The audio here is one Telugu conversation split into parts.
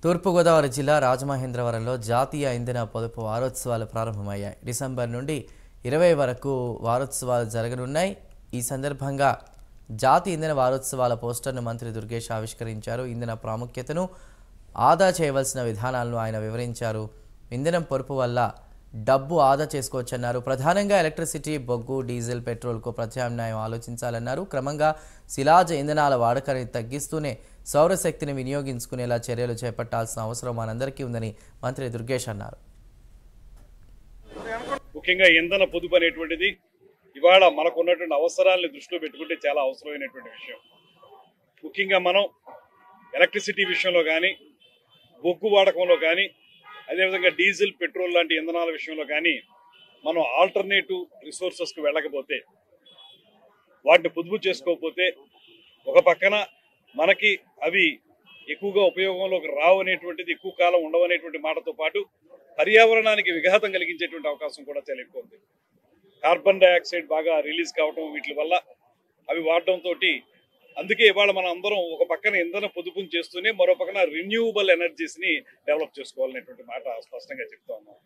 తూర్పుగోదావరి జిల్లా రాజమహేంద్రవరంలో జాతీయ ఇంధన పొదుపు వారోత్సవాలు ప్రారంభమయ్యాయి. డిసెంబర్ నుండి 20 వరకు వారోత్సవాలు జరగనున్నాయి. ఈ సందర్భంగా జాతీయ ఇంధన వారోత్సవాల పోస్టర్ను మంత్రి దుర్గేష్ ఆవిష్కరించారు. ఇంధన ప్రాముఖ్యతను, ఆదా చేయవలసిన విధానాలను ఆయన వివరించారు. ఇంధనం పొదుపు వల్ల డబ్బు ఆదా చేసుకోవచ్చన్నారు. ప్రధానంగా ఎలక్ట్రిసిటీ, బొగ్గు, డీజిల్, పెట్రోల్కు ప్రత్యామ్నాయం ఆలోచించాలన్నారు. క్రమంగా శిలాజ ఇంధనాల వాడకాన్ని తగ్గిస్తూనే సౌరశక్తిని వినియోగించుకునేలా చర్యలు చేపట్టాల్సిన అవసరం మనందరికీ ఉందని మంత్రి దుర్గేష్ అన్నారు. ముఖ్యంగా ఇంధన పొదుపు అనేటువంటిది ఇవాళ మనకు ఉన్నటువంటి అవసరాలను దృష్టిలో పెట్టుకుంటే చాలా అవసరమైనటువంటి విషయం. ముఖ్యంగా మనం ఎలక్ట్రిసిటీ విషయంలో కానీ, బొగ్గు వాడకంలో కానీ, అదేవిధంగా డీజిల్, పెట్రోల్ లాంటి ఇంధనాల విషయంలో కానీ మనం ఆల్టర్నేటివ్ రిసోర్సెస్కి వెళ్ళకపోతే, వాటిని పొదుపు చేసుకోకపోతే, ఒక పక్కన మనకి అవి ఎక్కువగా ఉపయోగంలోకి రావు అనేటువంటిది, ఎక్కువ కాలం ఉండవనేటువంటి మాటతో పాటు పర్యావరణానికి విఘాతం కలిగించేటువంటి అవకాశం కూడా చాలా ఎక్కువ ఉంది. కార్బన్ డైఆక్సైడ్ బాగా రిలీజ్ కావటం వీటి వల్ల అవి వాడటంతో, అందుకే ఇవాళ మనం అందరం ఒక పక్కన ఇంధన పొదుపును చేస్తూనే మరో పక్కన రిన్యూవబుల్ ఎనర్జీస్ని డెవలప్ చేసుకోవాలనేటువంటి మాట స్పష్టంగా చెప్తా ఉన్నాం.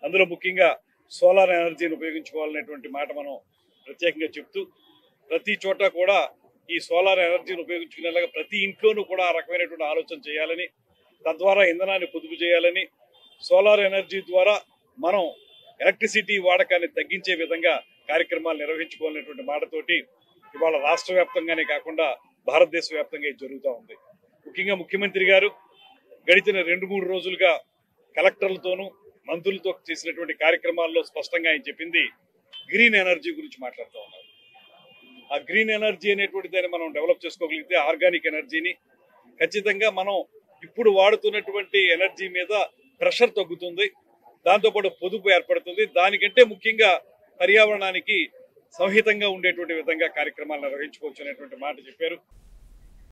అందులో ముఖ్యంగా సోలార్ ఎనర్జీని ఉపయోగించుకోవాలనేటువంటి మాట మనం ప్రత్యేకంగా చెప్తూ, ప్రతి చోట కూడా ఈ సోలార్ ఎనర్జీని ఉపయోగించుకునేలాగా ప్రతి ఇంట్లోనూ కూడా ఆ రకమైనటువంటి ఆలోచన చేయాలని, తద్వారా ఇంధనాన్ని పొదుపు చేయాలని, సోలార్ ఎనర్జీ ద్వారా మనం ఎలక్ట్రిసిటీ వాడకాన్ని తగ్గించే విధంగా కార్యక్రమాలు నిర్వహించుకోవాలనేటువంటి మాటతోటి ఇవాళ రాష్ట్ర వ్యాప్తంగానే కాకుండా భారతదేశ వ్యాప్తంగా ఇది జరుగుతూ ఉంది. ముఖ్యంగా ముఖ్యమంత్రి గారు గడిచిన 2-3 రోజులుగా కలెక్టర్లతోనూ మంత్రులతో చేసినటువంటి కార్యక్రమాల్లో స్పష్టంగా ఆయన చెప్పింది గ్రీన్ ఎనర్జీ గురించి మాట్లాడుతూ ఉన్నారు. ఆ గ్రీన్ ఎనర్జీ అనేటువంటి దాన్ని మనం డెవలప్ చేసుకోగలిగితే, ఆర్గానిక్ ఎనర్జీని ఖచ్చితంగా మనం ఇప్పుడు వాడుతున్నటువంటి ఎనర్జీ మీద ప్రెషర్ తగ్గుతుంది, దాంతోపాటు పొదుపు ఏర్పడుతుంది. దానికంటే ముఖ్యంగా పర్యావరణానికి సంహితంగా ఉండేటువంటి విధంగా కార్యక్రమాలు నిర్వహించుకోవచ్చు అనేటువంటి మాట చెప్పారు.